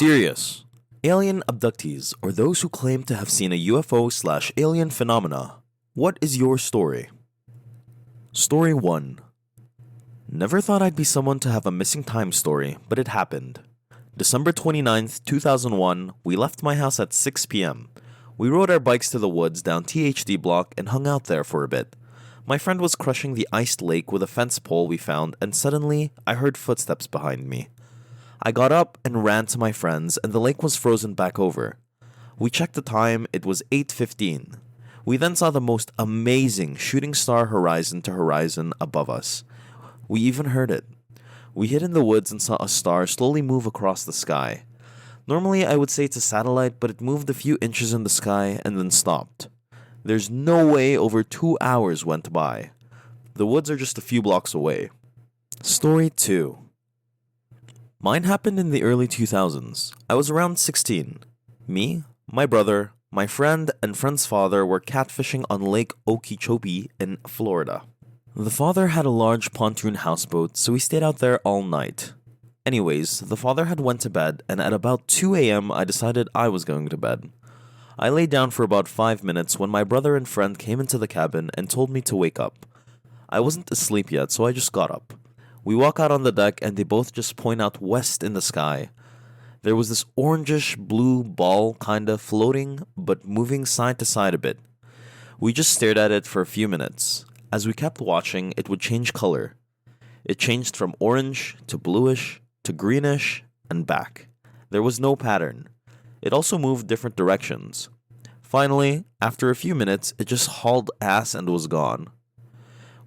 Serious. Alien abductees, or those who claim to have seen a UFO/alien phenomena. What is your story? Story 1. Never thought I'd be someone to have a missing time story, but it happened. December 29th, 2001, we left my house at 6 p.m. We rode our bikes to the woods down THD block and hung out there for a bit. My friend was crushing the iced lake with a fence pole we found, and suddenly, I heard footsteps behind me. I got up and ran to my friends, and the lake was frozen back over. We checked the time, it was 8:15. We then saw the most amazing shooting star horizon to horizon above us. We even heard it. We hid in the woods and saw a star slowly move across the sky. Normally I would say it's a satellite, but it moved a few inches in the sky and then stopped. There's no way over 2 hours went by. The woods are just a few blocks away. Story 2. Mine happened in the early 2000s. I was around 16. Me, my brother, my friend, and friend's father were catfishing on Lake Okeechobee in Florida. The father had a large pontoon houseboat, so we stayed out there all night. Anyways, the father had went to bed, and at about 2 a.m. I decided I was going to bed. I lay down for about 5 minutes when my brother and friend came into the cabin and told me to wake up. I wasn't asleep yet, so I just got up. We walk out on the deck and they both just point out west in the sky. There was this orangish blue ball kinda floating, but moving side to side a bit. We just stared at it for a few minutes. As we kept watching, it would change color. It changed from orange to bluish to greenish and back. There was no pattern. It also moved different directions. Finally, after a few minutes, it just hauled ass and was gone.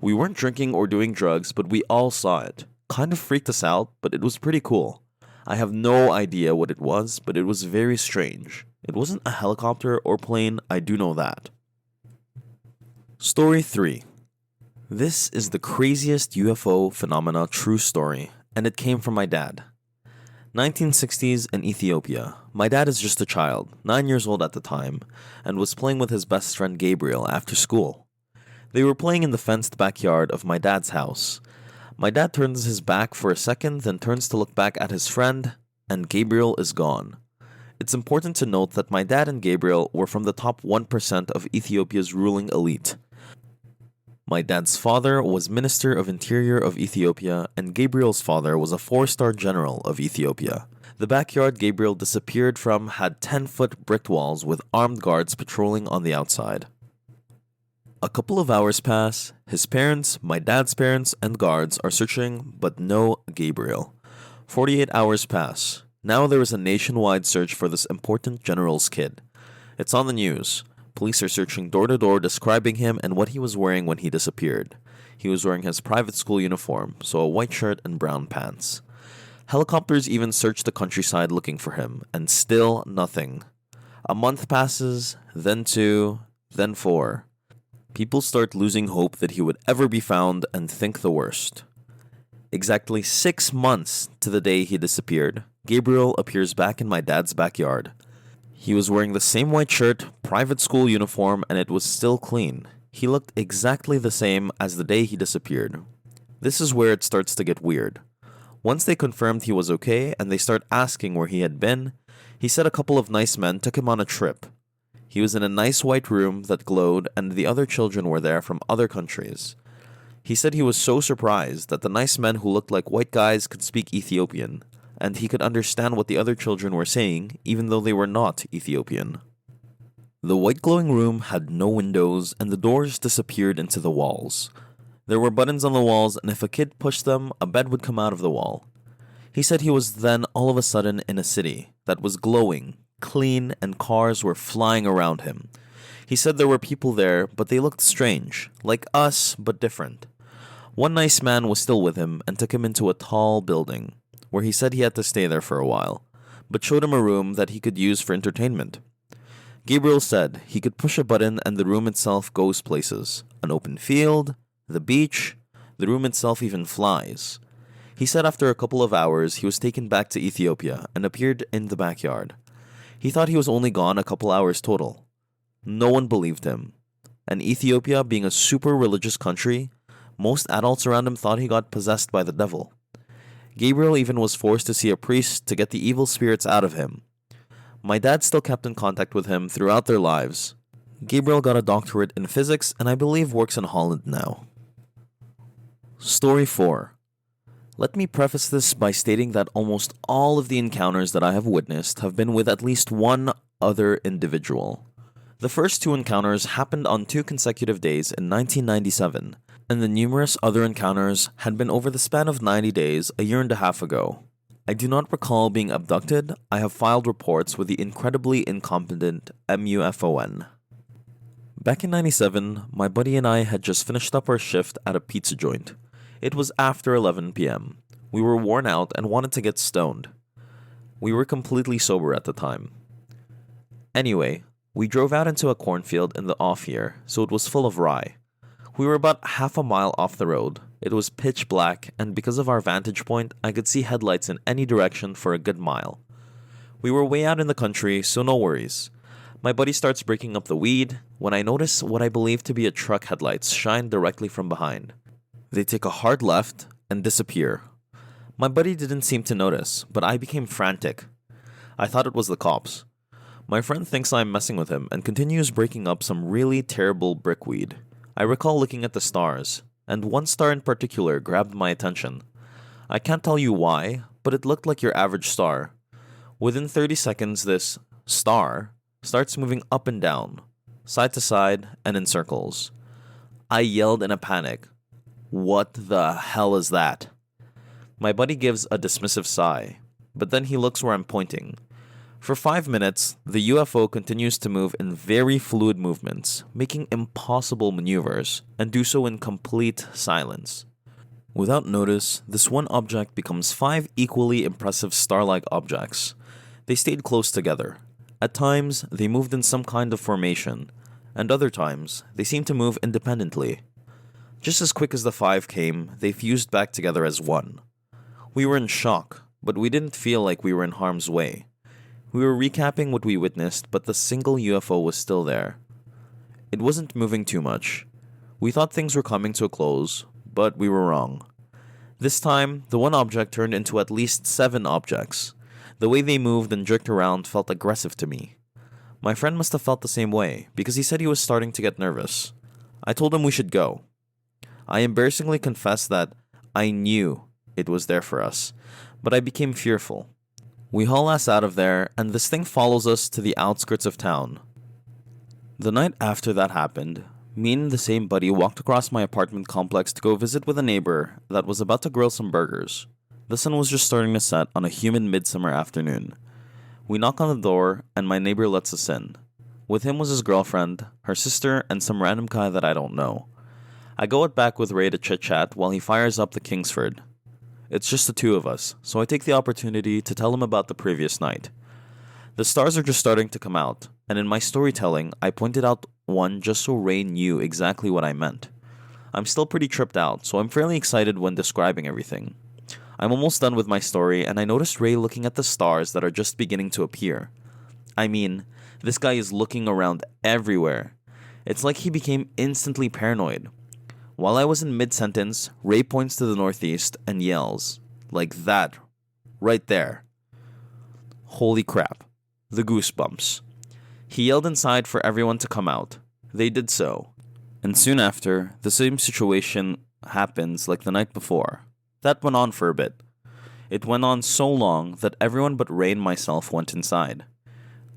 We weren't drinking or doing drugs, but we all saw it. Kind of freaked us out, but it was pretty cool. I have no idea what it was, but it was very strange. It wasn't a helicopter or plane, I do know that. Story 3. This is the craziest UFO phenomena true story, and it came from my dad. 1960s in Ethiopia. My dad is just a child, 9 years old at the time, and was playing with his best friend Gabriel after school. They were playing in the fenced backyard of my dad's house. My dad turns his back for a second, then turns to look back at his friend, and Gabriel is gone. It's important to note that my dad and Gabriel were from the top 1% of Ethiopia's ruling elite. My dad's father was Minister of Interior of Ethiopia, and Gabriel's father was a 4-star general of Ethiopia. The backyard Gabriel disappeared from had 10-foot brick walls with armed guards patrolling on the outside. A couple of hours pass. His parents, my dad's parents, and guards are searching, but no Gabriel. 48 hours pass. Now there is a nationwide search for this important general's kid. It's on the news. Police are searching door to door, describing him and what he was wearing when he disappeared. He was wearing his private school uniform, so a white shirt and brown pants. Helicopters even search the countryside looking for him, and still nothing. A month passes, then 2, then 4. People start losing hope that he would ever be found and think the worst. Exactly 6 months to the day he disappeared, Gabriel appears back in my dad's backyard. He was wearing the same white shirt, private school uniform, and it was still clean. He looked exactly the same as the day he disappeared. This is where it starts to get weird. Once they confirmed he was okay and they start asking where he had been, he said a couple of nice men took him on a trip. He was in a nice white room that glowed, and the other children were there from other countries. He said he was so surprised that the nice men who looked like white guys could speak Ethiopian, and he could understand what the other children were saying, even though they were not Ethiopian. The white glowing room had no windows, and the doors disappeared into the walls. There were buttons on the walls, and if a kid pushed them, a bed would come out of the wall. He said he was then all of a sudden in a city that was glowing, clean, and cars were flying around him. He said there were people there, but they looked strange, like us, but different. One nice man was still with him and took him into a tall building, where he said he had to stay there for a while, but showed him a room that he could use for entertainment. Gabriel said he could push a button and the room itself goes places. An open field, the beach, the room itself even flies. He said after a couple of hours he was taken back to Ethiopia and appeared in the backyard. He thought he was only gone a couple hours total. No one believed him. And Ethiopia being a super religious country, most adults around him thought he got possessed by the devil. Gabriel even was forced to see a priest to get the evil spirits out of him. My dad still kept in contact with him throughout their lives. Gabriel got a doctorate in physics and I believe works in Holland now. Story 4. Let me preface this by stating that almost all of the encounters that I have witnessed have been with at least one other individual. The first 2 encounters happened on 2 consecutive days in 1997, and the numerous other encounters had been over the span of 90 days a year and a half ago. I do not recall being abducted. I have filed reports with the incredibly incompetent MUFON. Back in 97, my buddy and I had just finished up our shift at a pizza joint. It was after 11 p.m. We were worn out and wanted to get stoned. We were completely sober at the time. Anyway, we drove out into a cornfield in the off year, so it was full of rye. We were about half a mile off the road. It was pitch black, and because of our vantage point, I could see headlights in any direction for a good mile. We were way out in the country, so no worries. My buddy starts breaking up the weed when I notice what I believe to be a truck headlights shine directly from behind. They take a hard left and disappear. My buddy didn't seem to notice, but I became frantic. I thought it was the cops. My friend thinks I'm messing with him and continues breaking up some really terrible brickweed. I recall looking at the stars, and one star in particular grabbed my attention. I can't tell you why, but it looked like your average star. Within 30 seconds, this star starts moving up and down, side to side, and in circles. I yelled in a panic. What the hell is that? My buddy gives a dismissive sigh, but then he looks where I'm pointing. For 5 minutes, the UFO continues to move in very fluid movements, making impossible maneuvers, and do so in complete silence. Without notice, this one object becomes 5 equally impressive star-like objects. They stayed close together. At times, they moved in some kind of formation, and other times, they seemed to move independently. Just as quick as the 5 came, they fused back together as one. We were in shock, but we didn't feel like we were in harm's way. We were recapping what we witnessed, but the single UFO was still there. It wasn't moving too much. We thought things were coming to a close, but we were wrong. This time, the one object turned into at least 7 objects. The way they moved and jerked around felt aggressive to me. My friend must have felt the same way, because he said he was starting to get nervous. I told him we should go. I embarrassingly confessed that I knew it was there for us, but I became fearful. We haul ass out of there, and this thing follows us to the outskirts of town. The night after that happened, me and the same buddy walked across my apartment complex to go visit with a neighbor that was about to grill some burgers. The sun was just starting to set on a humid midsummer afternoon. We knock on the door, and my neighbor lets us in. With him was his girlfriend, her sister, and some random guy that I don't know. I go out back with Ray to chit-chat while he fires up the Kingsford. It's just the 2 of us, so I take the opportunity to tell him about the previous night. The stars are just starting to come out, and in my storytelling, I pointed out one just so Ray knew exactly what I meant. I'm still pretty tripped out, so I'm fairly excited when describing everything. I'm almost done with my story, and I noticed Ray looking at the stars that are just beginning to appear. I mean, this guy is looking around everywhere. It's like he became instantly paranoid. While I was in mid-sentence, Ray points to the northeast and yells, like that, right there. Holy crap, the goosebumps. He yelled inside for everyone to come out. They did so. And soon after, the same situation happens like the night before. That went on for a bit. It went on so long that everyone but Ray and myself went inside.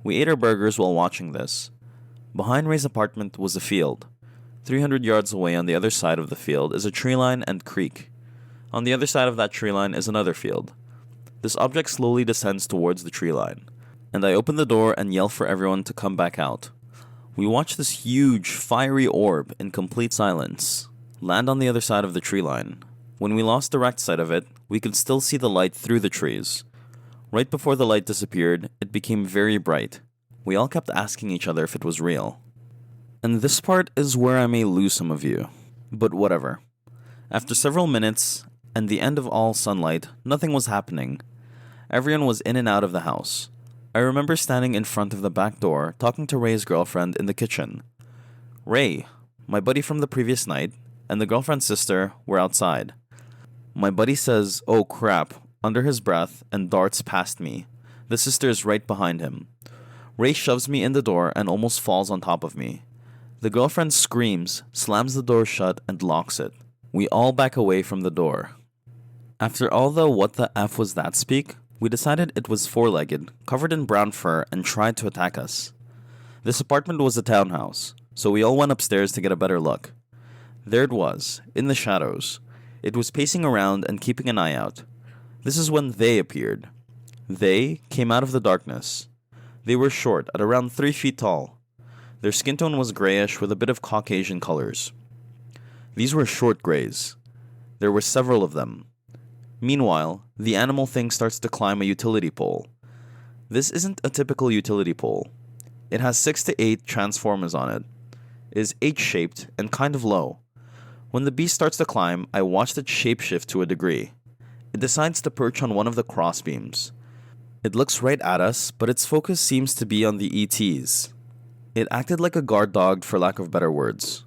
We ate our burgers while watching this. Behind Ray's apartment was a field. 300 yards away on the other side of the field is a tree line and creek. On the other side of that tree line is another field. This object slowly descends towards the tree line, and I open the door and yell for everyone to come back out. We watch this huge, fiery orb in complete silence land on the other side of the tree line. When we lost direct sight of it, we could still see the light through the trees. Right before the light disappeared, it became very bright. We all kept asking each other if it was real. And this part is where I may lose some of you. But whatever. After several minutes, and the end of all sunlight, nothing was happening. Everyone was in and out of the house. I remember standing in front of the back door, talking to Ray's girlfriend in the kitchen. Ray, my buddy from the previous night, and the girlfriend's sister were outside. My buddy says, "Oh crap, under his breath and darts past me. The sister is right behind him. Ray shoves me in the door and almost falls on top of me. The girlfriend screams, slams the door shut, and locks it. We all back away from the door. After all the what the F was that speak, we decided it was four-legged, covered in brown fur, and tried to attack us. This apartment was a townhouse, so we all went upstairs to get a better look. There it was, in the shadows. It was pacing around and keeping an eye out. This is when they appeared. They came out of the darkness. They were short, at around 3 feet tall. Their skin tone was grayish with a bit of Caucasian colors. These were short grays. There were several of them. Meanwhile, the animal thing starts to climb a utility pole. This isn't a typical utility pole. It has 6 to 8 transformers on it. It is H-shaped and kind of low. When the beast starts to climb, I watched it shapeshift to a degree. It decides to perch on one of the crossbeams. It looks right at us, but its focus seems to be on the ETs. It acted like a guard dog, for lack of better words.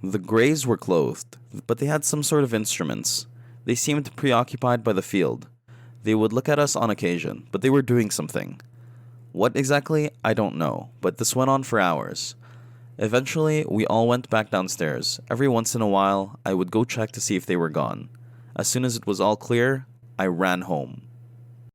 The Greys were clothed, but they had some sort of instruments. They seemed preoccupied by the field. They would look at us on occasion, but they were doing something. What exactly, I don't know, but this went on for hours. Eventually, we all went back downstairs. Every once in a while, I would go check to see if they were gone. As soon as it was all clear, I ran home.